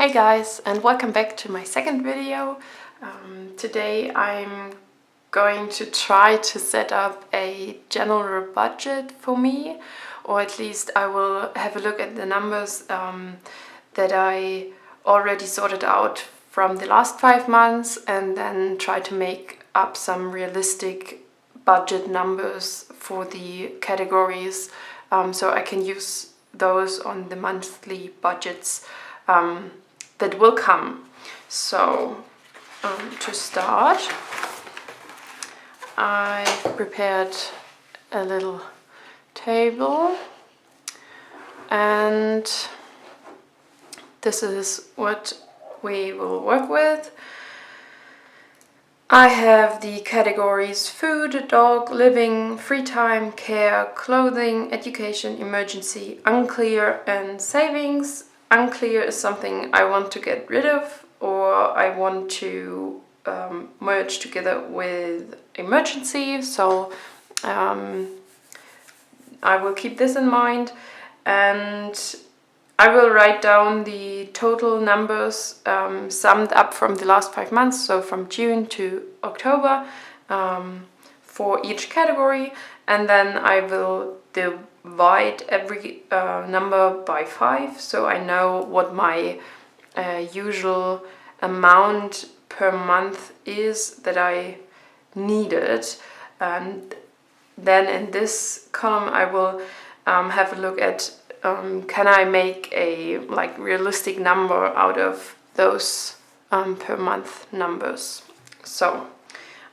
Hey guys, and welcome back to my second video. Today I'm going to try to set up a general budget for me, or at least I will have a look at the numbers that I already sorted out from the last 5 months and then try to make up some realistic budget numbers for the categories so I can use those on the monthly budgets that will come. So to start, I prepared a little table, and this is what we will work with. I have the categories food, dog, living, free time, care, clothing, education, emergency, unclear, and savings. Unclear is something I want to get rid of, or I want to merge together with emergency, so I will keep this in mind, and I will write down the total numbers summed up from the last 5 months, so from June to October, for each category, and then I will divide every number by 5, so I know what my usual amount per month is that I needed. And then in this column I will have a look at can I make a realistic number out of those per month numbers. So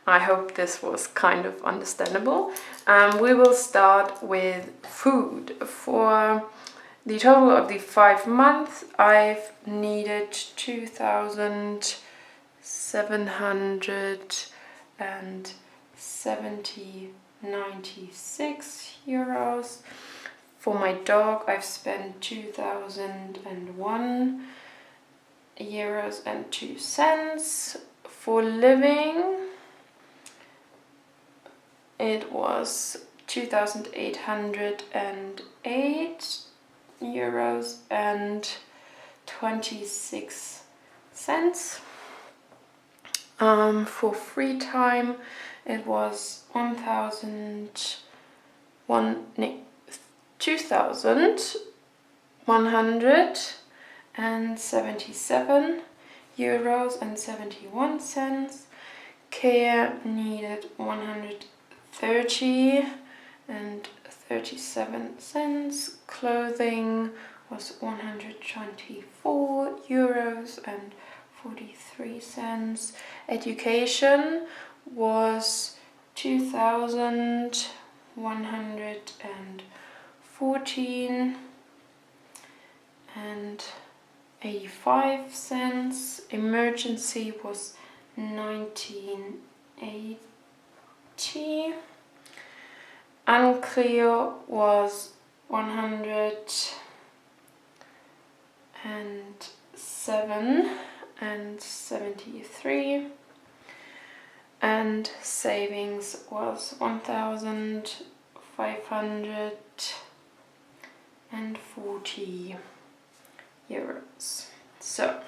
I hope this was kind of understandable. We will start with food. For the total of the 5 months, I've needed 2,796 euros. For my dog, I've spent 2,001 euros and 2 cents. For living, it was 2,808 euros and 26 cents. For free time, it was 2,177 euros and 71 cents. Care needed 130 and 37 cents. Clothing was 124 euros and 43 cents. Education was 2,114 and 85 cents. Emergency was 1980. Unclear was 107 and 73, and savings was 1,540 euros. So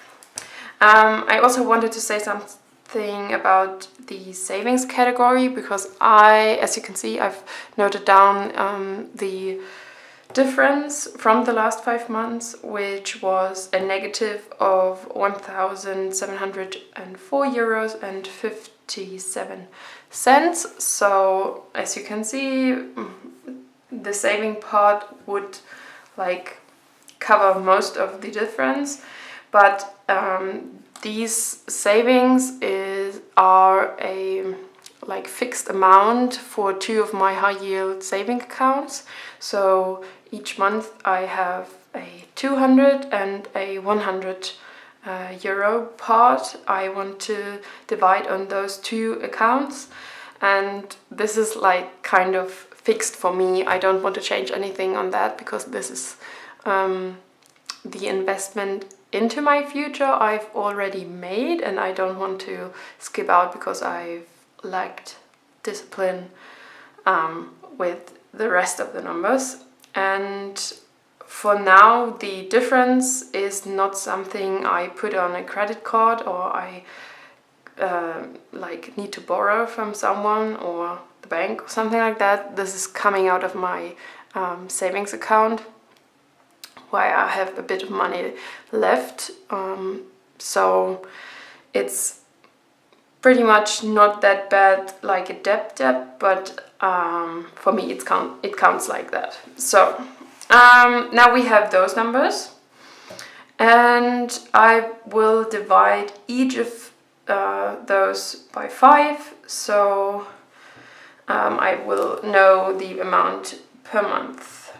I also wanted to say something about the savings category, because as you can see, I've noted down the difference from the last 5 months, which was a negative of 1,704 euros and 57 cents. So as you can see, the saving part would cover most of the difference, but these savings are a fixed amount for 2 of my high yield saving accounts. So each month I have a 200 and a 100 euro part I want to divide on those 2 accounts, and this is kind of fixed for me. I don't want to change anything on that, because this is the investment into my future I've already made, and I don't want to skip out because I've lacked discipline with the rest of the numbers. And for now, the difference is not something I put on a credit card or I like need to borrow from someone or the bank or something like that. This is coming out of my savings account, where I have a bit of money left. So it's pretty much not that bad like a debt, but for me it counts like that. So now we have those numbers, and I will divide each of those by 5, so I will know the amount per month.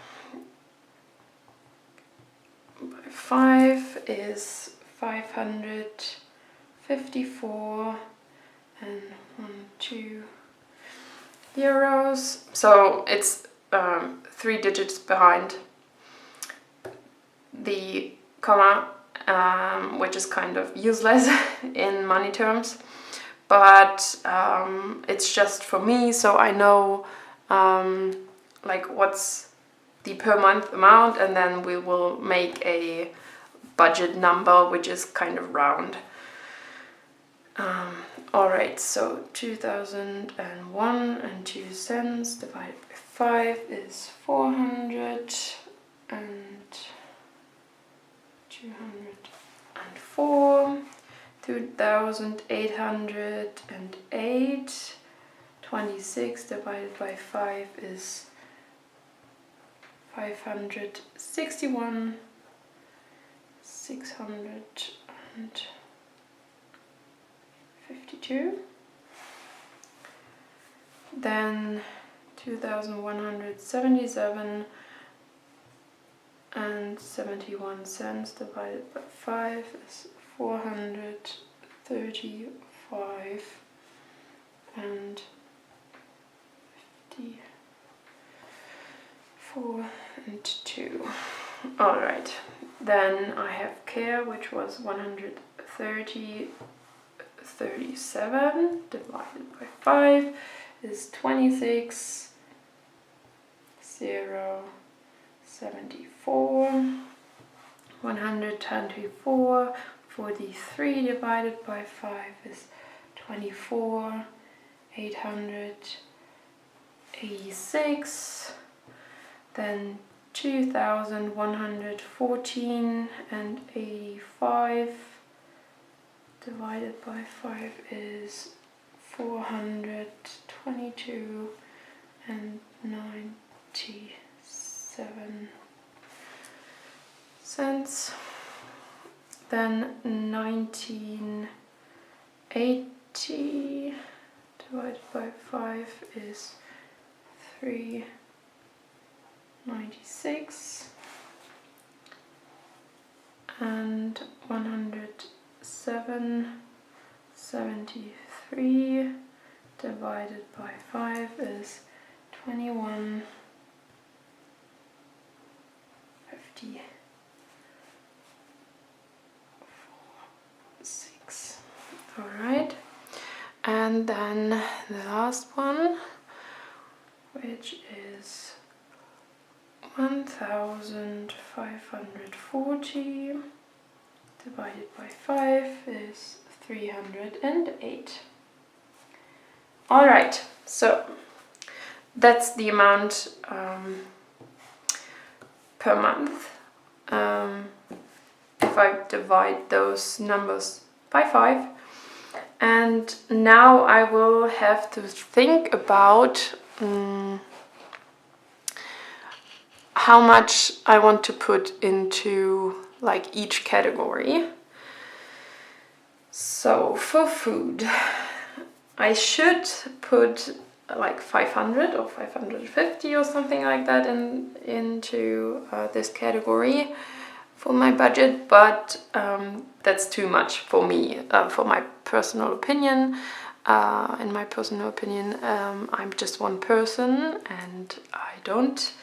By 5 is 554 and 2 euros. So it's 3 digits behind the comma, which is kind of useless in money terms, but it's just for me, so I know like what's the per month amount, and then we will make a budget number which is kind of round. Alright, so 2001 and 2 cents divided by 5 is 400 and 204. 2,808. 26 divided by 5 is 561. 652. Then 2,177 and 71 cents divided by 5 is 435 and 54 and 2. Alright, then I have care, which was 137 divided by 5 is 26 074. 124. 43 divided by 5 is 24 886. Then 2,114 and 85 divided by 5 is 422 and 97 cents. Then 1980 divided by 5 is 396, and 107.73 divided by 5 is 21.56. Alright, and then the last one, which is 1,540 divided by 5 is 308. Alright, so that's the amount per month. If I divide those numbers by 5. And now I will have to think about how much I want to put into like each category. So for food, I should put like 500 or 550 or something like that into this category for my budget, but that's too much for me, for my personal opinion. In my personal opinion, I'm just one person and I don't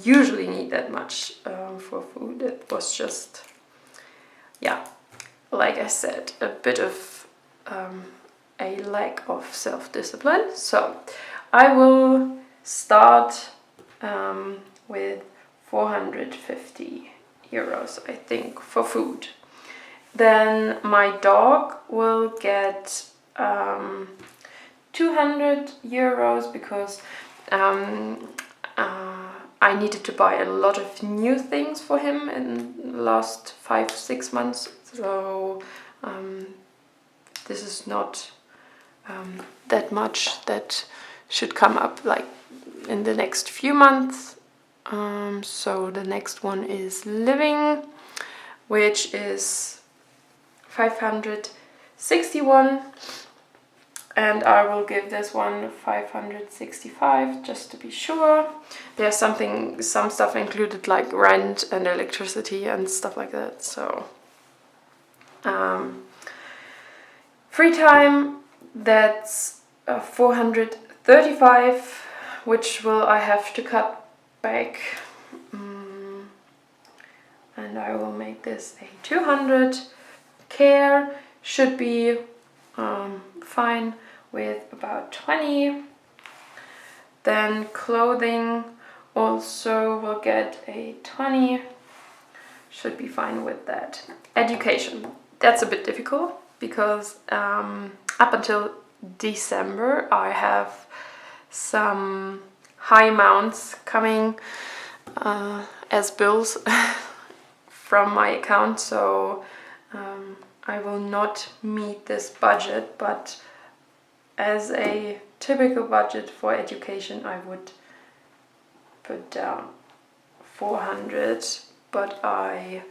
usually need that much for food. It was just, yeah, like I said, a bit of a lack of self-discipline. So I will start with 450 euros, I think, for food. Then my dog will get 200 euros because I needed to buy a lot of new things for him in the last 5-6 months. So this is not that much that should come up like in the next few months. So the next one is living, which is 561, and I will give this one 565 just to be sure. There's some stuff included like rent and electricity and stuff like that. So free time, that's 435, which I have to cut back, and I will make this a 200. Care should be fine with about 20. Then clothing also will get a 20, should be fine with that. Education, that's a bit difficult because up until December I have some high amounts coming as bills from my account, so I will not meet this budget, but as a typical budget for education I would put down 400, but I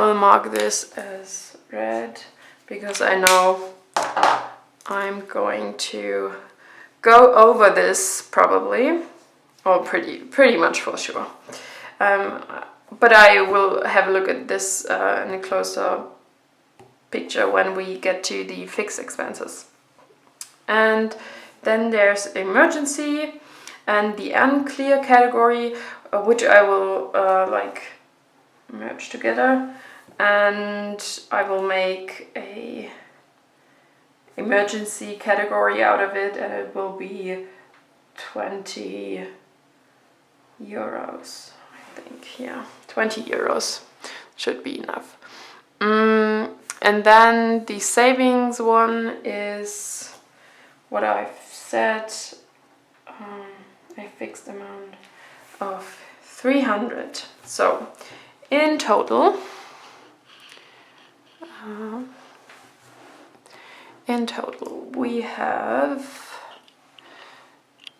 will mark this as red because I know I'm going to go over this probably, or pretty much for sure. But I will have a look at this in a closer picture when we get to the fixed expenses. And then there's emergency and the unclear category, which I will merge together, and I will make a emergency category out of it, and it will be 20 euros, I think. Yeah, 20 euros should be enough. And then the savings one is what I've said, a fixed amount of 300. So in total, we have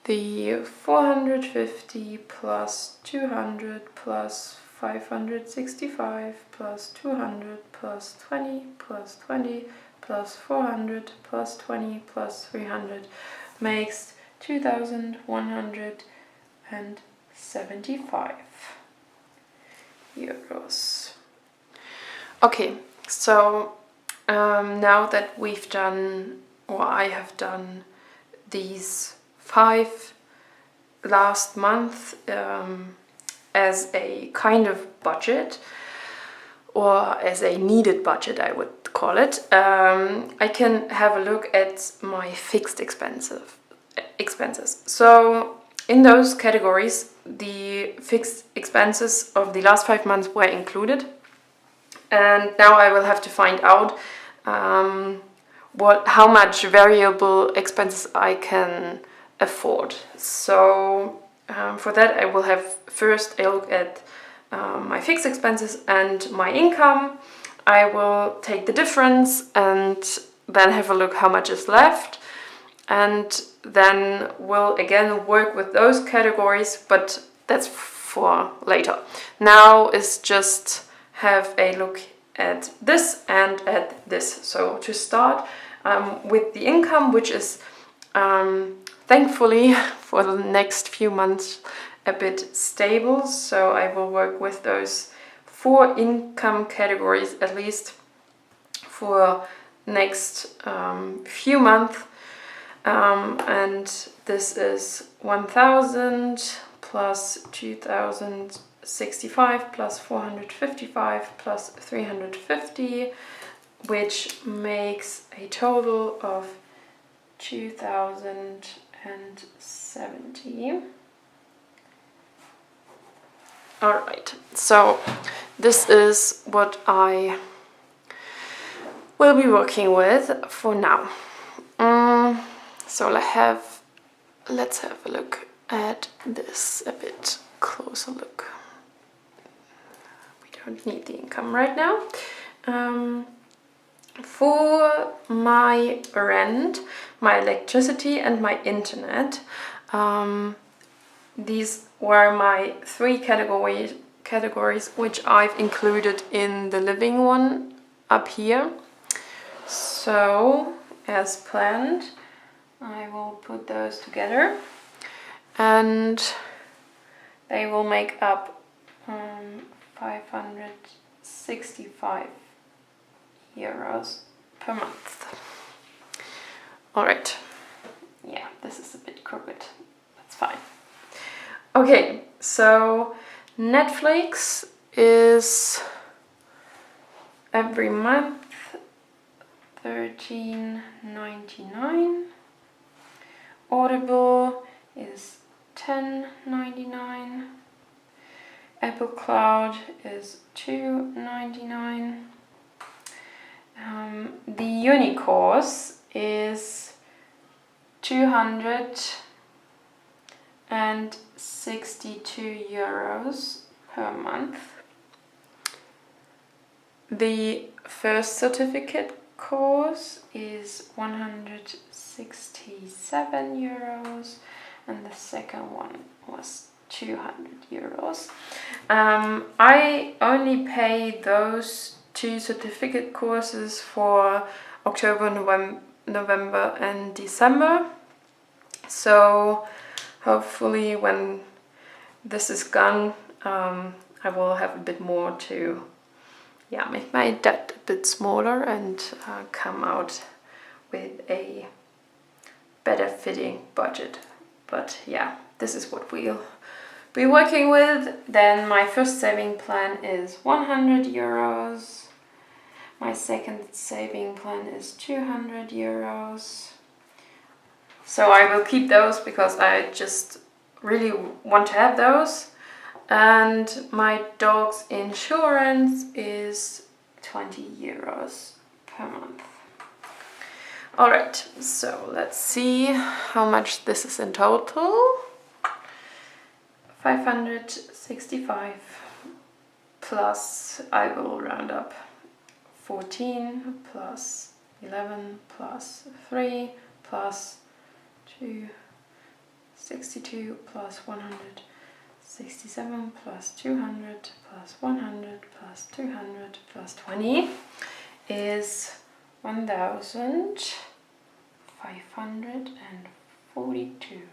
the 450 plus 200 plus 565 plus 200 plus 20 plus 20 plus 400 plus 20 plus 300 makes 2,175 euros. Okay, so now that we've done, or I have done, these 5 last month as a kind of budget, or as a needed budget I would call it, I can have a look at my fixed expenses. So in those categories the fixed expenses of the last 5 months were included, and now I will have to find out how much variable expenses I can afford. So for that I will have first a look at my fixed expenses and my income. I will take the difference and then have a look how much is left, and then we'll again work with those categories, but that's for later. Now is just have a look at this and at this. So to start with the income, which is thankfully for the next few months a bit stable, so I will work with those 4 income categories at least for next few months, and this is 1,000 plus 2,065 plus 455 plus 350, which makes a total of 2,070. Alright, so this is what I will be working with for now. So let's have a look at this a bit closer look. We don't need the income right now. For my rent, my electricity and my internet, these were my three categories which I've included in the living one up here. So, as planned, I will put those together and they will make up 565 euros per month. Alright, yeah, this is a bit crooked, that's fine. Okay, so Netflix is every month $13.99. Audible is $10.99. Apple Cloud is $2.99. The uni course is 262 euros per month. The first certificate course is 167 euros and the second one was 200 euros. I only pay those two certificate courses for October, November and December. So hopefully when this is gone, I will have a bit more to make my debt a bit smaller and come out with a better fitting budget. But yeah, this is what we'll be working with. Then my first saving plan is 100 euros. My second saving plan is 200 euros. So I will keep those because I just really want to have those. And my dog's insurance is 20 euros per month. Alright, so let's see how much this is in total. 565 plus, I will round up, 14 plus 11 plus 3 plus 2, 62 plus 167 plus 200 plus 100 plus 200 plus 20 is 1,542.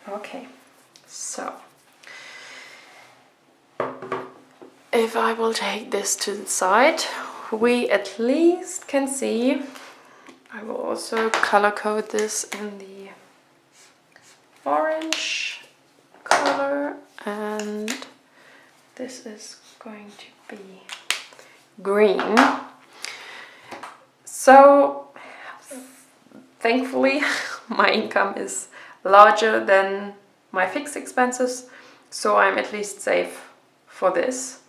Okay, so if I will take this to the side, we at least can see, I will also color code this in the orange color, and this is going to be green. So thankfully my income is larger than my fixed expenses, so I'm at least safe for this,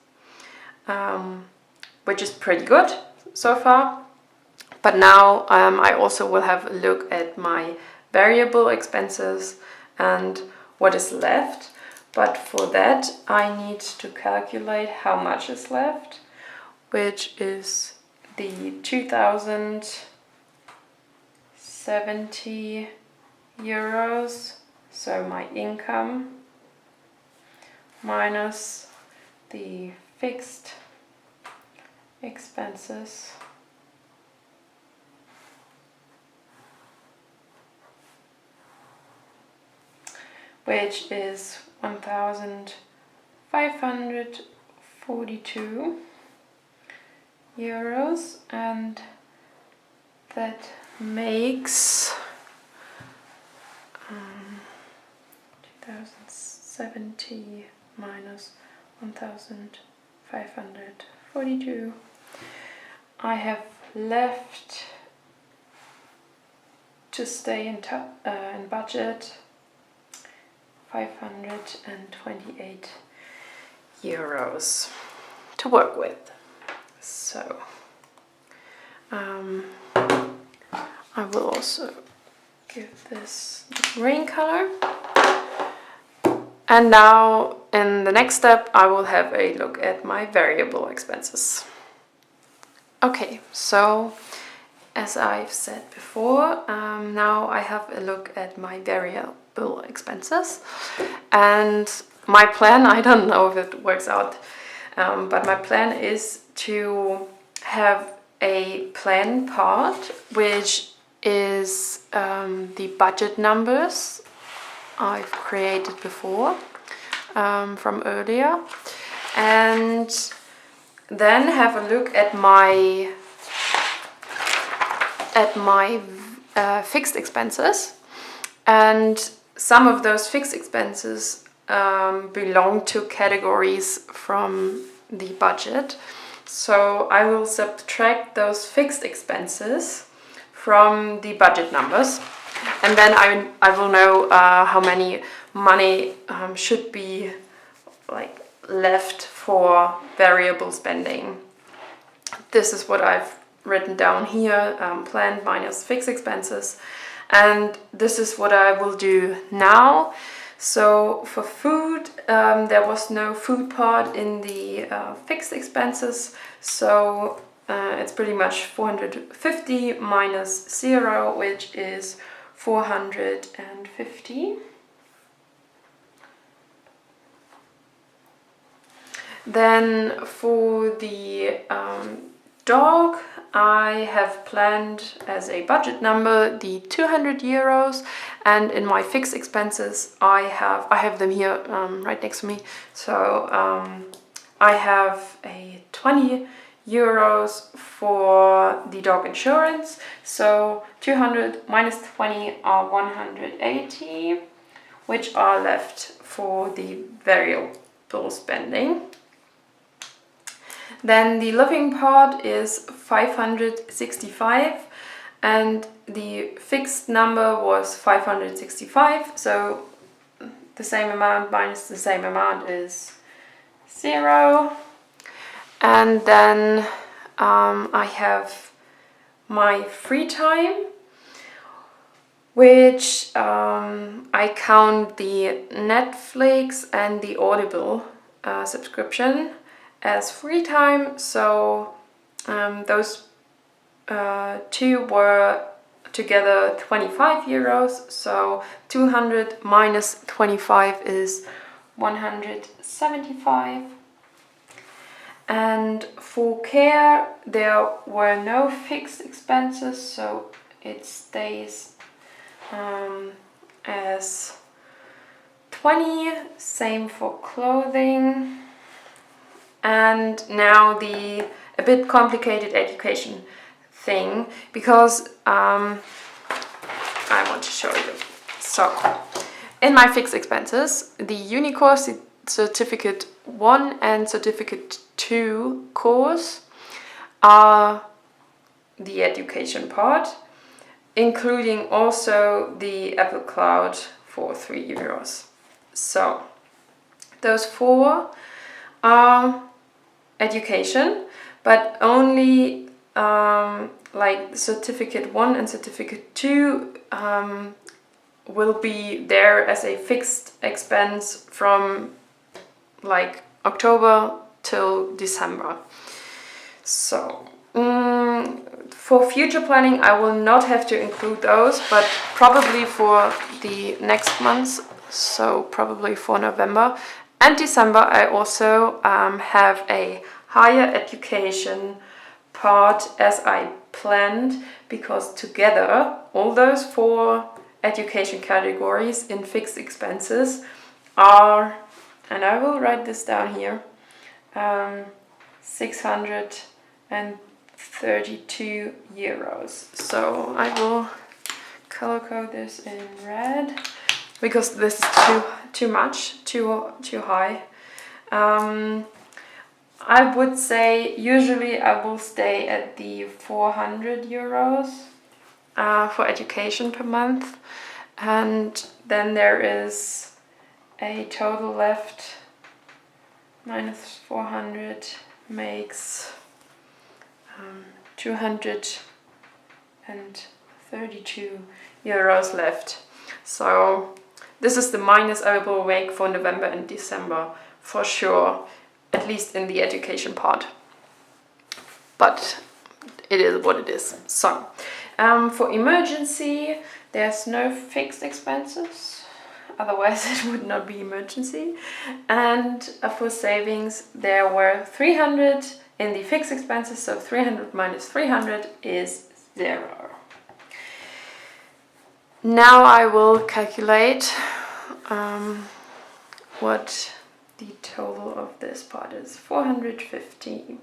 which is pretty good so far. But now I also will have a look at my variable expenses and what is left. But for that I need to calculate how much is left, which is the 2,070 euros, so my income, minus the fixed expenses, which is 1,542 euros, and that makes 2,070 minus 1,542. I have left to stay in budget 528 euros to work with. So I will also give this green color. And now in the next step I will have a look at my variable expenses. Okay, so as I've said before, now I have a look at my variable expenses, and my plan, I don't know if it works out, but my plan is to have a plan part which is the budget numbers I've created before from earlier, and then have a look at my fixed expenses, and some of those fixed expenses belong to categories from the budget. So I will subtract those fixed expenses from the budget numbers, and then I will know how many money should be like left for variable spending. This is what I've written down here, planned minus fixed expenses, and this is what I will do now. So for food, there was no food part in the fixed expenses, so it's pretty much 450 minus 0, which is 450. Then for the dog, I have planned as a budget number the 200 euros, and in my fixed expenses I have them here right next to me. So I have a 20 euros for the dog insurance, so 200 minus 20 are 180, which are left for the variable spending. Then the living part is 565, and the fixed number was 565, so the same amount minus the same amount is 0. And then I have my free time, which I count the Netflix and the Audible subscription as free time. So those two were together 25 euros, so 200 minus 25 is 175. And for care there were no fixed expenses, so it stays as 20. Same for clothing. And now a bit complicated education thing, because I want to show you. So in my fixed expenses, the uni course, certificate 1 and certificate 2 course are the education part, including also the Apple Cloud for 3 euros. So those 4 are education, but only like certificate 1 and certificate 2 will be there as a fixed expense from like October till December. So for future planning I will not have to include those, but probably for the next months, so probably for November and December, I also have a higher education part as I planned, because together all those 4 education categories in fixed expenses are, and I will write this down here, 632 euros. So I will color code this in red, because this is too much, too high. I would say usually I will stay at the 400 euros for education per month, and then there is a total left minus 400 makes 232 euros left. So this is the minus I will make for November and December for sure, at least in the education part. But it is what it is. So for emergency, there's no fixed expenses, otherwise it would not be emergency. And for savings, there were 300 in the fixed expenses, so 300 minus 300 is 0. Now I will calculate what the total of this part is. 450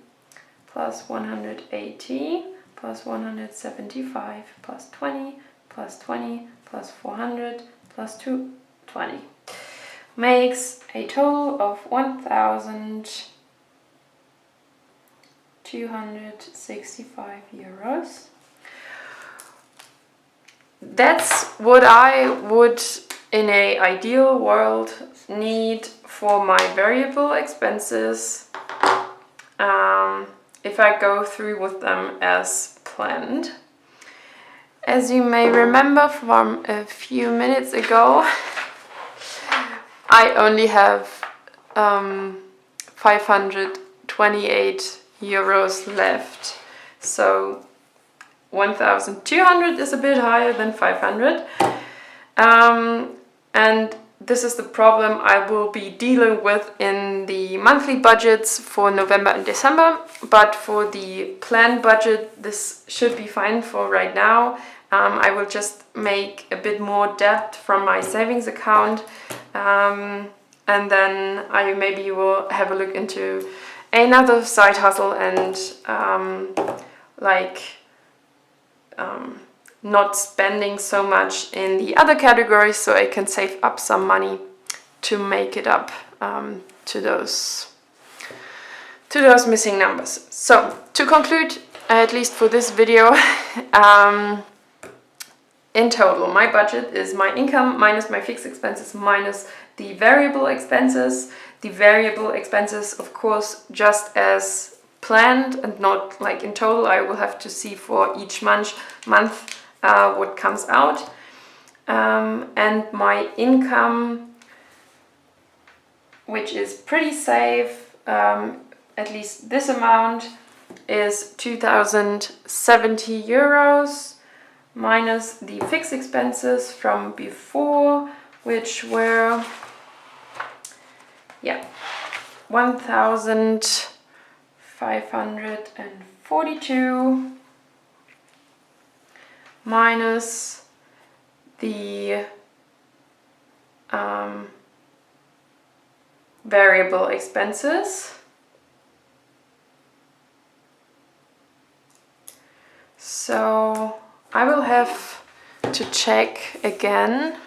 plus 180 plus 175 plus 20 plus 20 plus 400 plus 220 makes a total of 1,265 euros. That's what I would, in an ideal world, need for my variable expenses if I go through with them as planned. As you may remember from a few minutes ago, I only have 528 euros left. So 1,200 is a bit higher than 500. And this is the problem I will be dealing with in the monthly budgets for November and December. But for the planned budget, this should be fine for right now. I will just make a bit more debt from my savings account. And then I maybe will have a look into another side hustle and not spending so much in the other categories, so I can save up some money to make it up to those missing numbers. So to conclude, at least for this video, in total my budget is my income minus my fixed expenses minus the variable expenses. The variable expenses, of course, just as planned and not like in total. I will have to see for each month what comes out. And my income, which is pretty safe, at least this amount, is 2,070 euros minus the fixed expenses from before, which were 1,542 minus the variable expenses. So I will have to check again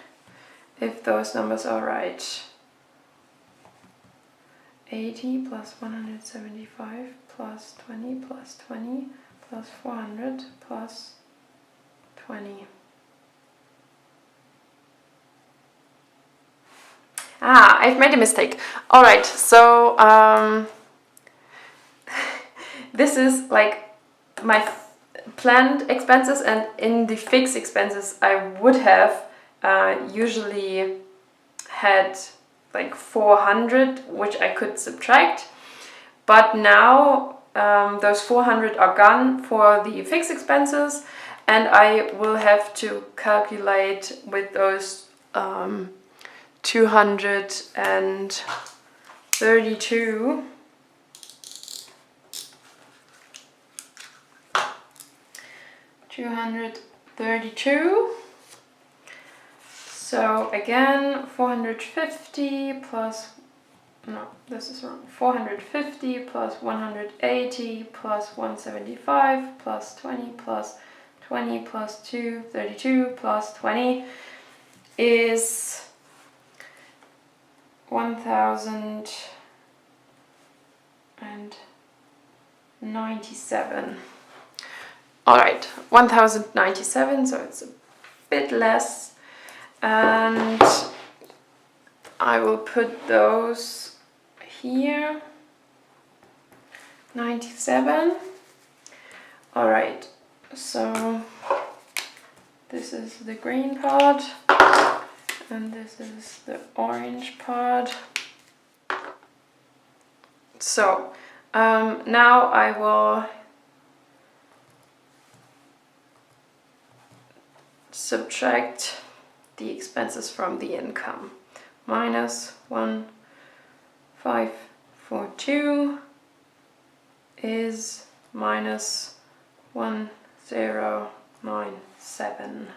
if those numbers are right. 80 plus 175 plus 20 plus 20 plus 400 plus 20. I've made a mistake. Alright, so this is like my planned expenses, and in the fixed expenses I would have usually had like 400, which I could subtract, but now those 400 are gone for the fixed expenses, and I will have to calculate with those 232 So again, 450 plus, no, this is wrong, 450 plus 180 plus 175 plus 20 plus 20 plus 2, 32 plus 20 is 1,097. Alright, 1,097, so it's a bit less. And I will put those here. 97. Alright, so this is the green part and this is the orange part. So now I will subtract the expenses from the income. Minus 1,542 is minus 1,097,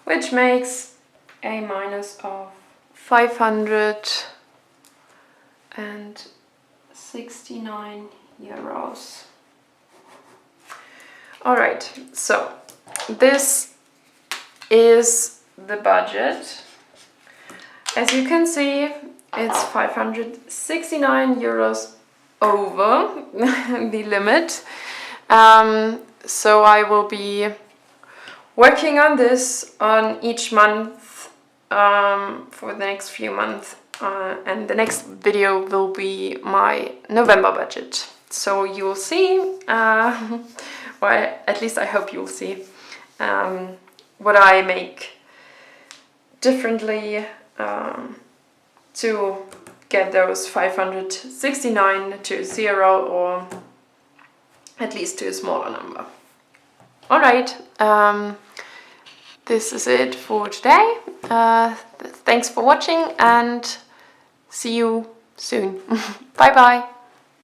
which makes a minus of 569 euros. Alright, so this is the budget. As you can see, it's 569 euros over the limit. So I will be working on this on each month for the next few months. And the next video will be my November budget. So you'll see, well, at least I hope you'll see what I make differently to get those 569 to 0, or at least to a smaller number. Alright, this is it for today. Thanks for watching and see you soon. Bye bye.